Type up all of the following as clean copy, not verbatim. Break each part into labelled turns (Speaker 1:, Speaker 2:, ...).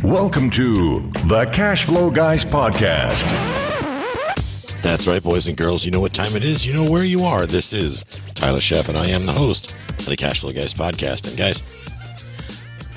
Speaker 1: Welcome to the Cash Flow Guys podcast.
Speaker 2: That's right, boys and girls. You know what time it is. You know where you are. This is Tyler Sheff, and I am the host of the Cash Flow Guys podcast. And guys,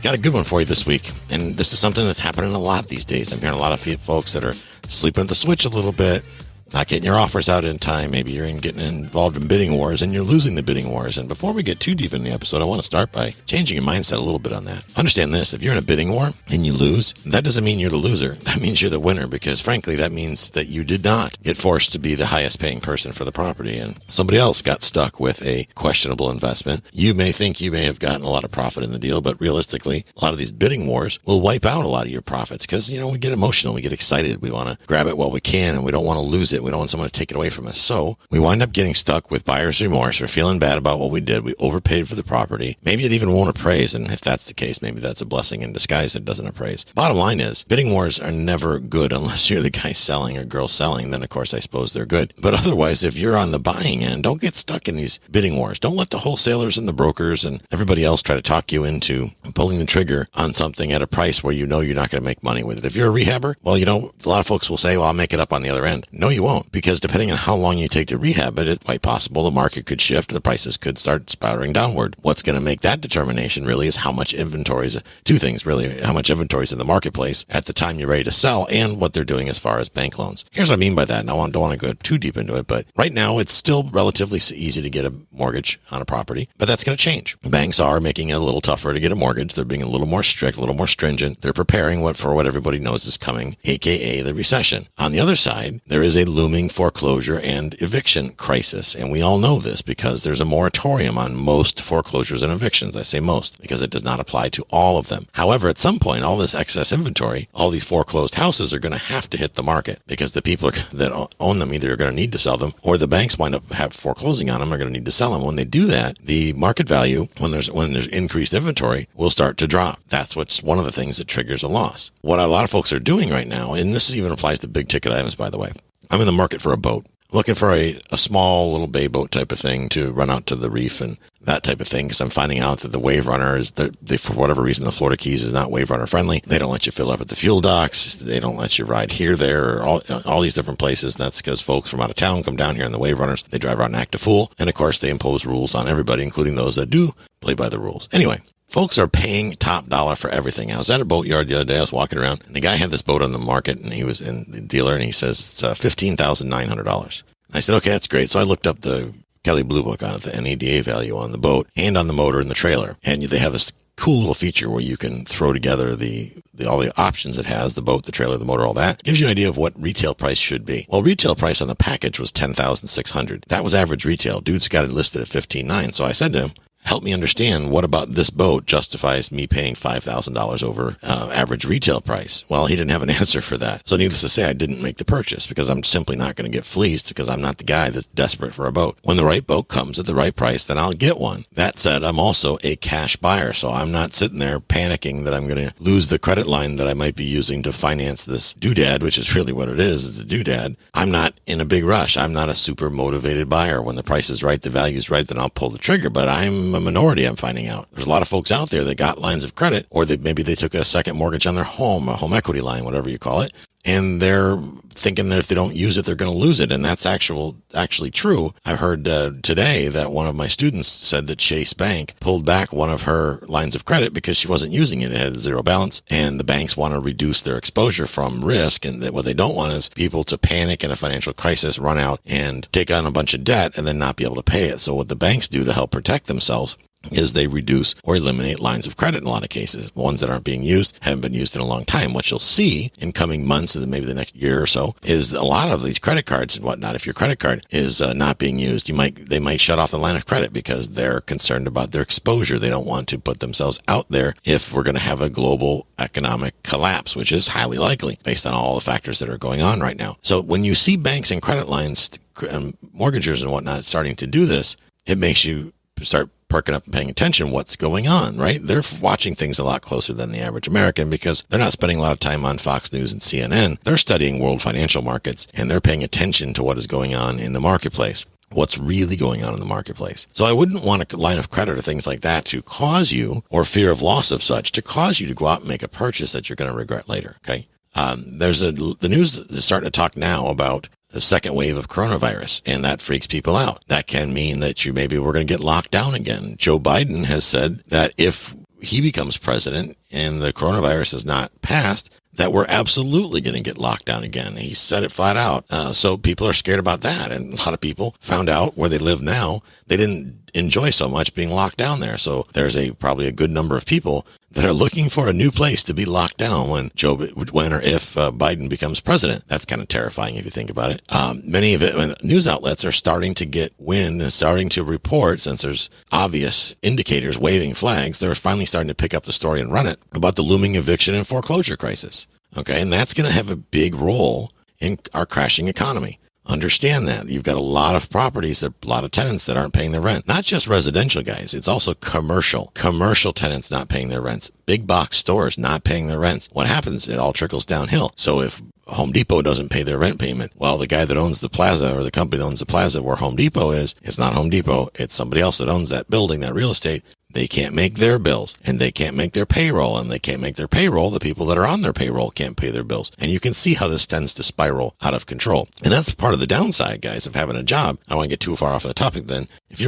Speaker 2: got a good one for you this week. And this is something that's happening a lot these days. I'm hearing a lot of folks that are sleeping at the switch a little bit, not getting your offers out in time. Maybe you're getting involved in bidding wars and you're losing the bidding wars. And before we get too deep in the episode, I want to start by changing your mindset a little bit on that. Understand this. If you're in a bidding war and you lose, that doesn't mean you're the loser. That means you're the winner, because frankly, that means that you did not get forced to be the highest paying person for the property and somebody else got stuck with a questionable investment. You may think you may have gotten a lot of profit in the deal, but realistically, a lot of these bidding wars will wipe out a lot of your profits because, we get emotional, we get excited, we want to grab it while we can, and we don't want to lose it. We don't want someone to take it away from us. So we wind up getting stuck with buyer's remorse. We're feeling bad about what we did. We overpaid for the property. Maybe it even won't appraise. And if that's the case, maybe that's a blessing in disguise that doesn't appraise. Bottom line is, bidding wars are never good unless you're the guy selling or girl selling. Then, of course, I suppose they're good. But otherwise, if you're on the buying end, don't get stuck in these bidding wars. Don't let the wholesalers and the brokers and everybody else try to talk you into pulling the trigger on something at a price where you know you're not going to make money with it. If you're a rehabber, well, a lot of folks will say, well, I'll make it up on the other end. No, you won't, because depending on how long you take to rehab it, it's quite possible the market could shift. The prices could start spiraling downward. What's going to make that determination really is how much inventory is, two things really, how much inventory is in the marketplace at the time you're ready to sell and what they're doing as far as bank loans. Here's what I mean by that. And I don't want to go too deep into it, but right now it's still relatively easy to get a mortgage on a property, but that's going to change. Banks are making it a little tougher to get a mortgage. They're being a little more strict, a little more stringent. They're preparing for what everybody knows is coming, aka the recession. On the other side, there is a looming foreclosure and eviction crisis. And we all know this because there's a moratorium on most foreclosures and evictions. I say most because it does not apply to all of them. However, at some point, all this excess inventory, all these foreclosed houses are going to have to hit the market because the people that own them either are going to need to sell them or the banks wind up foreclosing on them are going to need to sell them. When they do that, the market value, when there's increased inventory, will start to drop. That's what's one of the things that triggers a loss. What a lot of folks are doing right now, and this even applies to big ticket items, by the way. I'm in the market for a boat. Looking for a small little bay boat type of thing to run out to the reef and that type of thing, because I'm finding out that the wave runner is, for whatever reason, the Florida Keys is not wave runner friendly. They don't let you fill up at the fuel docks. They don't let you ride here, there, or all these different places. And that's because folks from out of town come down here in the wave runners. They drive around and act a fool. And of course, they impose rules on everybody, including those that do play by the rules. Anyway, folks are paying top dollar for everything. I was at a boatyard the other day. I was walking around, and the guy had this boat on the market, and he was in the dealer, and he says it's $15,900. I said, okay, that's great. So I looked up the Kelly Blue Book on it, the NADA value on the boat and on the motor and the trailer. And they have this cool little feature where you can throw together all the options it has, the boat, the trailer, the motor, all that. Gives you an idea of what retail price should be. Well, retail price on the package was $10,600. That was average retail. Dude's got it listed at $15,900. So I said to him, help me understand what about this boat justifies me paying $5,000 over average retail price. Well, he didn't have an answer for that. So needless to say, I didn't make the purchase because I'm simply not going to get fleeced because I'm not the guy that's desperate for a boat. When the right boat comes at the right price, then I'll get one. That said, I'm also a cash buyer, so I'm not sitting there panicking that I'm going to lose the credit line that I might be using to finance this doodad, which is really what it is a doodad. I'm not in a big rush. I'm not a super motivated buyer. When the price is right, the value is right, then I'll pull the trigger, but I'm a minority, I'm finding out. There's a lot of folks out there that got lines of credit, or maybe they took a second mortgage on their home, a home equity line, whatever you call it, and they're thinking that if they don't use it, they're going to lose it. And that's actually true. I heard today that one of my students said that Chase Bank pulled back one of her lines of credit because she wasn't using it. It had zero balance, and the banks want to reduce their exposure from risk. And what they don't want is people to panic in a financial crisis, run out and take on a bunch of debt and then not be able to pay it. So what the banks do to help protect themselves is they reduce or eliminate lines of credit in a lot of cases. Ones that aren't being used haven't been used in a long time. What you'll see in coming months and maybe the next year or so is a lot of these credit cards and whatnot. If your credit card is not being used, they might shut off the line of credit because they're concerned about their exposure. They don't want to put themselves out there if we're going to have a global economic collapse, which is highly likely based on all the factors that are going on right now. So when you see banks and credit lines and mortgagers and whatnot starting to do this, it makes you start perking up and paying attention what's going on, right? They're watching things a lot closer than the average American because they're not spending a lot of time on Fox News and CNN. They're studying world financial markets and they're paying attention to what is going on in the marketplace. what's really going on in the marketplace. So I wouldn't want a line of credit or things like that to cause you, or fear of loss of such, to cause you to go out and make a purchase that you're going to regret later. Okay. The news is starting to talk now about the second wave of coronavirus, and that freaks people out. That can mean that we're going to get locked down again. Joe Biden has said that if he becomes president and the coronavirus is not passed, that we're absolutely going to get locked down again. He said it flat out. So people are scared about that. And a lot of people found out where they live now, they didn't enjoy so much being locked down there. So there's probably a good number of people that are looking for a new place to be locked down when or if Biden becomes president. That's kind of terrifying if you think about it. Many of it, news outlets are starting to get wind and starting to report, since there's obvious indicators waving flags, they're finally starting to pick up the story and run it about the looming eviction and foreclosure crisis. Okay. And that's going to have a big role in our crashing economy. Understand that. You've got a lot of properties, a lot of tenants that aren't paying their rent. Not just residential, guys. It's also commercial. Commercial tenants not paying their rents. Big box stores not paying their rents. What happens? It all trickles downhill. So if Home Depot doesn't pay their rent payment, well, the guy that owns the plaza, or the company that owns the plaza where Home Depot is, it's not Home Depot. It's somebody else that owns that building, that real estate. They can't make their bills, and they can't make their payroll, and they can't make their payroll. The people that are on their payroll can't pay their bills. And you can see how this tends to spiral out of control. And that's part of the downside, guys, of having a job. I don't want to get too far off the topic then. If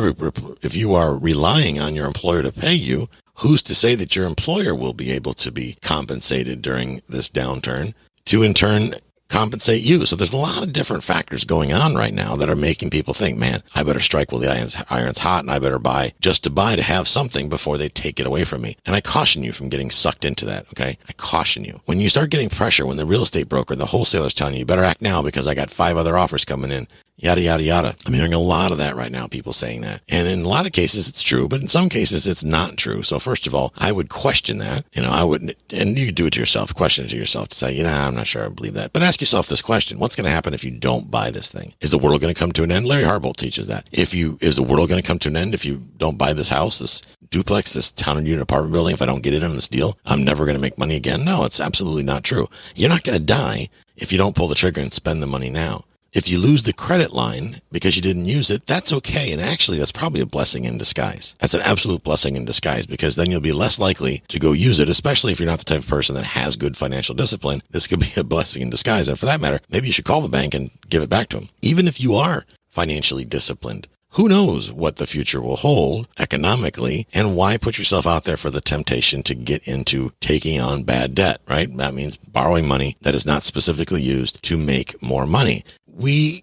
Speaker 2: you are relying on your employer to pay you, who's to say that your employer will be able to be compensated during this downturn to in turn compensate you? So there's a lot of different factors going on right now that are making people think, man, I better strike while the iron's hot, and I better buy just to buy, to have something before they take it away from me. And I caution you from getting sucked into that. Okay. I caution you. When you start getting pressure, when the real estate broker, the wholesaler's telling you better act now because I got 5 other offers coming in, yada, yada, yada. I'm hearing a lot of that right now, people saying that. And in a lot of cases, it's true, but in some cases, it's not true. So first of all, I would question that. I wouldn't, and you do it to yourself, question it to yourself to say, I'm not sure I believe that. But ask yourself this question: what's going to happen if you don't buy this thing? Is the world going to come to an end? Larry Harbolt teaches that. Is the world going to come to an end if you don't buy this house, this duplex, this town and unit apartment building? If I don't get in on this deal, I'm never going to make money again? No, it's absolutely not true. You're not going to die if you don't pull the trigger and spend the money now. If you lose the credit line because you didn't use it, that's okay. And actually, that's probably a blessing in disguise. That's an absolute blessing in disguise, because then you'll be less likely to go use it, especially if you're not the type of person that has good financial discipline. This could be a blessing in disguise. And for that matter, maybe you should call the bank and give it back to them. Even if you are financially disciplined, who knows what the future will hold economically, and why put yourself out there for the temptation to get into taking on bad debt, right? That means borrowing money that is not specifically used to make more money. The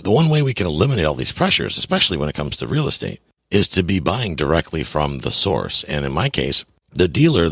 Speaker 2: one way we can eliminate all these pressures, especially when it comes to real estate, is to be buying directly from the source. And in my case, the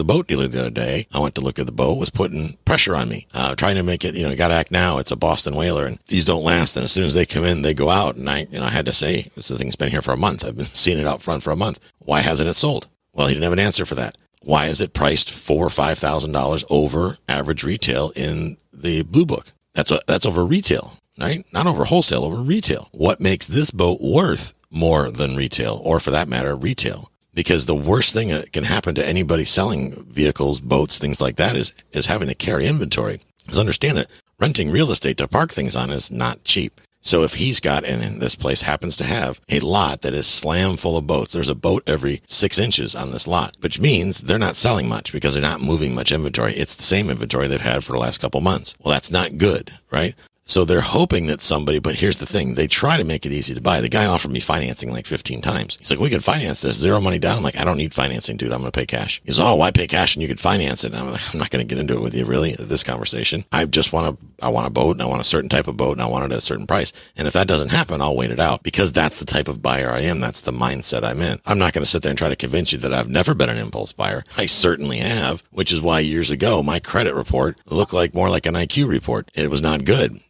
Speaker 2: boat dealer the other day, I went to look at the boat, was putting pressure on me, trying to make it, you got to act now. It's a Boston whaler, and these don't last. And as soon as they come in, they go out. And I had to say, this thing's been here for a month. I've been seeing it out front for a month. Why hasn't it sold? Well, he didn't have an answer for that. Why is it priced $4,000 or $5,000 over average retail in the Blue Book? That's over retail, right? Not over wholesale, over retail. What makes this boat worth more than retail, or for that matter, retail? Because the worst thing that can happen to anybody selling vehicles, boats, things like that is having to carry inventory. Because understand it, renting real estate to park things on is not cheap. So if he's got, and this place happens to have a lot that is slam full of boats, there's a boat every 6 inches on this lot, which means they're not selling much because they're not moving much inventory. It's the same inventory they've had for the last couple months. Well, that's not good, right? So they're hoping that but here's the thing, they try to make it easy to buy. The guy offered me financing like 15 times. He's like, we can finance this, 0 money down. I'm like, I don't need financing, dude. I'm going to pay cash. He's, oh, why pay cash and you could finance it? And I'm like, I'm not going to get into it with you, really, this conversation. I want a boat, and I want a certain type of boat, and I want it at a certain price. And if that doesn't happen, I'll wait it out, because that's the type of buyer I am. That's the mindset I'm in. I'm not going to sit there and try to convince you that I've never been an impulse buyer. I certainly have, which is why years ago, my credit report looked more like an IQ report. It was not good.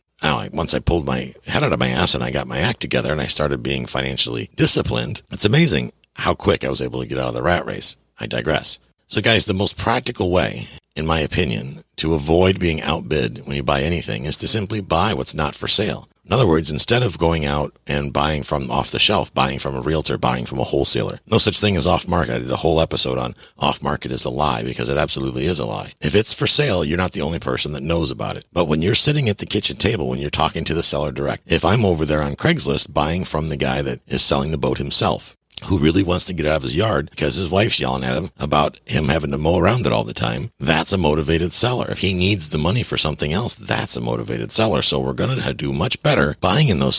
Speaker 2: Once I pulled my head out of my ass and I got my act together and I started being financially disciplined, it's amazing how quick I was able to get out of the rat race. I digress. So guys, the most practical way, in my opinion, to avoid being outbid when you buy anything is to simply buy what's not for sale. In other words, instead of going out and buying from off the shelf, buying from a realtor, buying from a wholesaler, no such thing as off market. I did a whole episode on off market is a lie, because it absolutely is a lie. If it's for sale, you're not the only person that knows about it. But when you're sitting at the kitchen table, when you're talking to the seller direct, if I'm over there on Craigslist buying from the guy that is selling the boat himself, who really wants to get out of his yard because his wife's yelling at him about him having to mow around it all the time, that's a motivated seller. If he needs the money for something else, that's a motivated seller. So we're going to do much better buying in those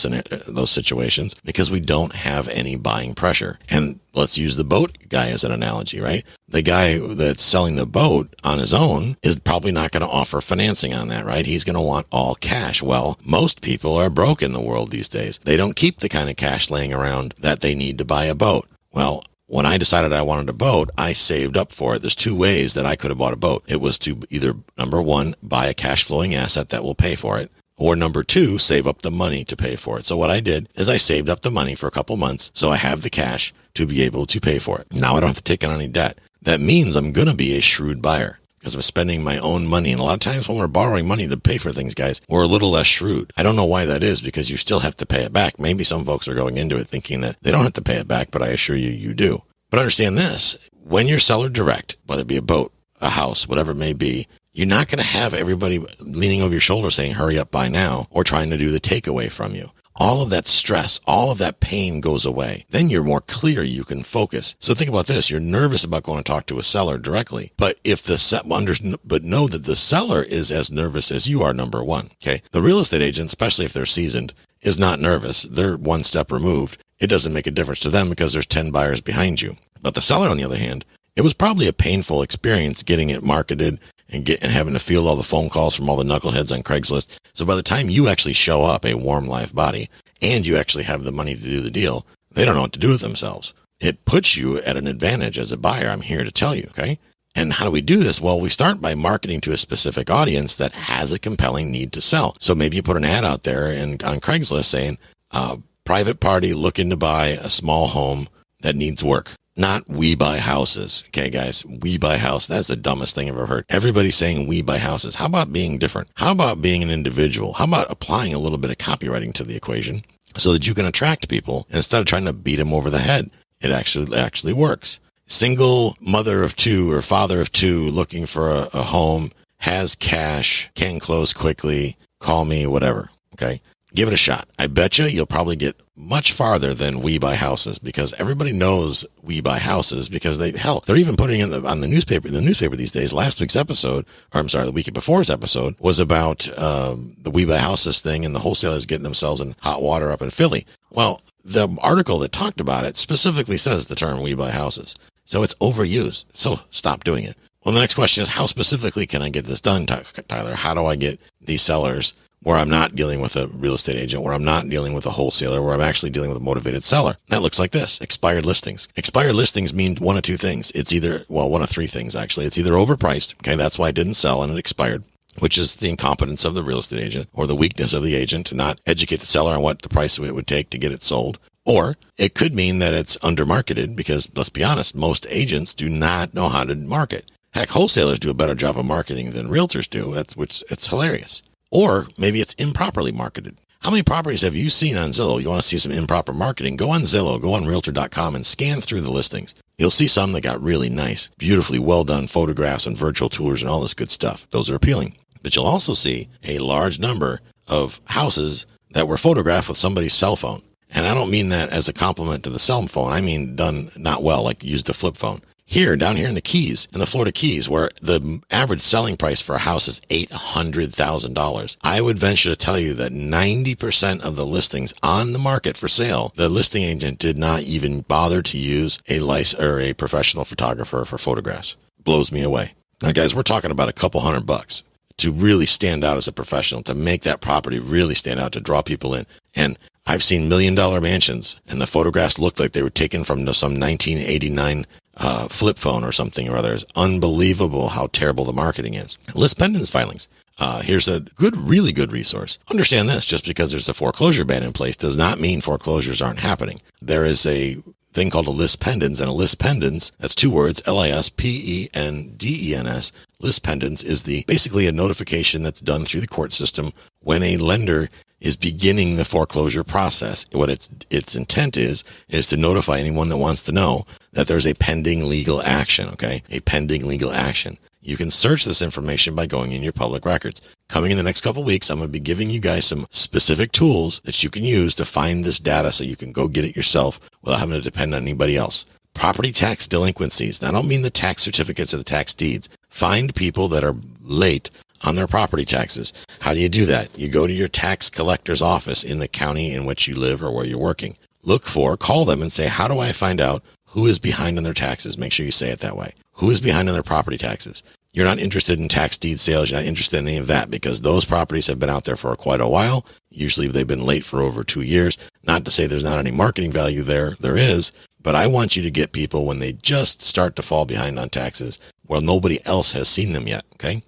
Speaker 2: situations, because we don't have any buying pressure. And let's use the boat guy as an analogy, right? The guy that's selling the boat on his own is probably not going to offer financing on that, right? He's going to want all cash. Well, most people are broke in the world these days. They don't keep the kind of cash laying around that they need to buy a boat. Well, when I decided I wanted a boat, I saved up for it. There's two ways that I could have bought a boat. It was to either, number one, buy a cash flowing asset that will pay for it, or number two, save up the money to pay for it. So what I did is I saved up the money for a couple months so I have the cash to be able to pay for it. Now I don't have to take on any debt. That means I'm going to be a shrewd buyer, because I'm spending my own money. And a lot of times when we're borrowing money to pay for things, guys, we're a little less shrewd. I don't know why that is, because you still have to pay it back. Maybe some folks are going into it thinking that they don't have to pay it back, but I assure you, you do. But understand this, when you're seller direct, whether it be a boat, a house, whatever it may be, you're not going to have everybody leaning over your shoulder saying, hurry up, buy now, or trying to do the takeaway from you. All of that stress, all of that pain goes away. Then you're more clear. You can focus. So think about this. You're nervous about going to talk to a seller directly, but know that the seller is as nervous as you are, number one. Okay. The real estate agent, especially if they're seasoned, is not nervous. They're one step removed. It doesn't make a difference to them because there's 10 buyers behind you. But the seller, on the other hand, it was probably a painful experience getting it marketed and having to field all the phone calls from all the knuckleheads on Craigslist. So by the time you actually show up, a warm, live body, and you actually have the money to do the deal, they don't know what to do with themselves. It puts you at an advantage as a buyer, I'm here to tell you, okay? And how do we do this? Well, we start by marketing to a specific audience that has a compelling need to sell. So maybe you put an ad out there on Craigslist saying, private party looking to buy a small home that needs work. Not we buy houses. Okay, guys, we buy house. That's the dumbest thing I've ever heard. Everybody's saying we buy houses. How about being different? How about being an individual? How about applying a little bit of copywriting to the equation so that you can attract people instead of trying to beat them over the head? It actually works. Single mother of two or father of two looking for a home, has cash, can close quickly, call me, whatever. Okay. Give it a shot. I bet you'll probably get much farther than we buy houses, because everybody knows we buy houses, because they're even putting it on the newspaper. The newspaper these days, last week's episode, the week before's episode was about the we buy houses thing and the wholesalers getting themselves in hot water up in Philly. Well, the article that talked about it specifically says the term we buy houses. So it's overused. So stop doing it. Well, the next question is, how specifically can I get this done, Tyler? How do I get these sellers where I'm not dealing with a real estate agent, where I'm not dealing with a wholesaler, where I'm actually dealing with a motivated seller? That looks like this: expired listings. Expired listings mean one of two things. It's either, one of three things, actually. It's either overpriced. Okay. That's why it didn't sell and it expired, which is the incompetence of the real estate agent or the weakness of the agent to not educate the seller on what the price it would take to get it sold. Or it could mean that it's undermarketed, because let's be honest, most agents do not know how to market. Heck, wholesalers do a better job of marketing than realtors do. It's hilarious. Or maybe it's improperly marketed. How many properties have you seen on Zillow? You want to see some improper marketing? Go on Zillow, go on Realtor.com and scan through the listings. You'll see some that got really nice, beautifully well done photographs and virtual tours and all this good stuff. Those are appealing. But you'll also see a large number of houses that were photographed with somebody's cell phone. And I don't mean that as a compliment to the cell phone. I mean done not well, like used a flip phone. Down here in the Keys, in the Florida Keys, where the average selling price for a house is $800,000, I would venture to tell you that 90% of the listings on the market for sale, the listing agent did not even bother to use a professional photographer for photographs. Blows me away. Now, guys, we're talking about a couple $100 to really stand out as a professional, to make that property really stand out, to draw people in. And I've seen $1 million mansions, and the photographs looked like they were taken from some 1989 flip phone or something or other. It's unbelievable how terrible the marketing is. List pendants filings. Here's a really good resource. Understand this: just because there's a foreclosure ban in place does not mean foreclosures aren't happening. There is a thing called a list pendants, and a list pendants, that's two words, LISPENDENS. List pendants is basically a notification that's done through the court system when a lender is beginning the foreclosure process. What its intent is to notify anyone that wants to know that there's a pending legal action, okay? A pending legal action. You can search this information by going in your public records. Coming in the next couple of weeks, I'm going to be giving you guys some specific tools that you can use to find this data so you can go get it yourself without having to depend on anybody else. Property tax delinquencies. Now, I don't mean the tax certificates or the tax deeds. Find people that are late on their property taxes. How do you do that? You go to your tax collector's office in the county in which you live or where you're working. Call them and say, how do I find out who is behind on their taxes? Make sure you say it that way. Who is behind on their property taxes? You're not interested in tax deed sales. You're not interested in any of that because those properties have been out there for quite a while. Usually they've been late for over 2 years. Not to say there's not any marketing value there. There is. But I want you to get people when they just start to fall behind on taxes where nobody else has seen them yet. Okay.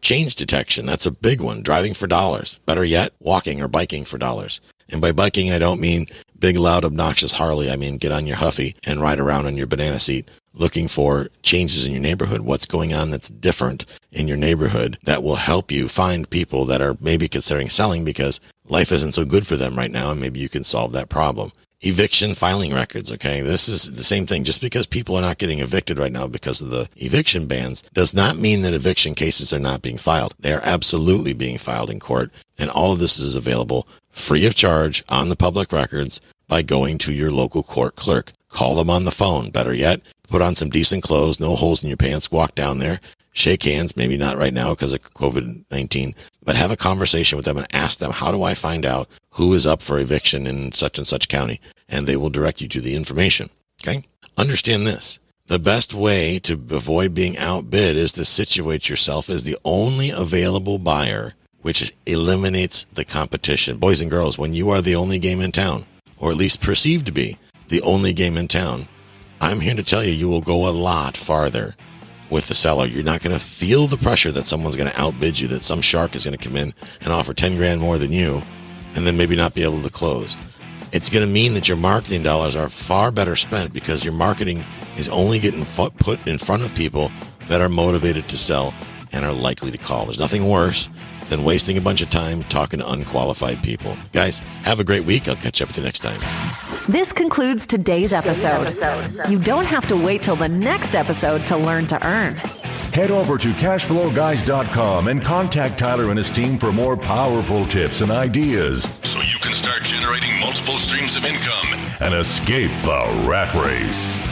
Speaker 2: Change detection. That's a big one. Driving for dollars. Better yet, walking or biking for dollars. And by biking, I don't mean big, loud, obnoxious Harley. I mean, get on your Huffy and ride around on your banana seat looking for changes in your neighborhood. What's going on that's different in your neighborhood that will help you find people that are maybe considering selling because life isn't so good for them right now. And maybe you can solve that problem. Eviction filing records. Okay. This is the same thing. Just because people are not getting evicted right now because of the eviction bans does not mean that eviction cases are not being filed. They are absolutely being filed in court. And all of this is available free of charge on the public records by going to your local court clerk. Call them on the phone. Better yet, put on some decent clothes, no holes in your pants, walk down there, shake hands, maybe not right now because of COVID-19, but have a conversation with them and ask them, how do I find out who is up for eviction in such and such county? And they will direct you to the information. Okay? Understand this. The best way to avoid being outbid is to situate yourself as the only available buyer, which eliminates the competition. Boys and girls, when you are the only game in town, or at least perceived to be the only game in town, I'm here to tell you, you will go a lot farther with the seller. You're not going to feel the pressure that someone's going to outbid you, that some shark is going to come in and offer 10 grand more than you and then maybe not be able to close. It's going to mean that your marketing dollars are far better spent because your marketing is only getting put in front of people that are motivated to sell and are likely to call. There's nothing worse than wasting a bunch of time talking to unqualified people. Guys, have a great week. I'll catch up with you next time.
Speaker 3: This concludes today's episode. You don't have to wait till the next episode to learn to earn.
Speaker 1: Head over to cashflowguys.com and contact Tyler and his team for more powerful tips and ideas so you can start generating multiple streams of income and escape the rat race.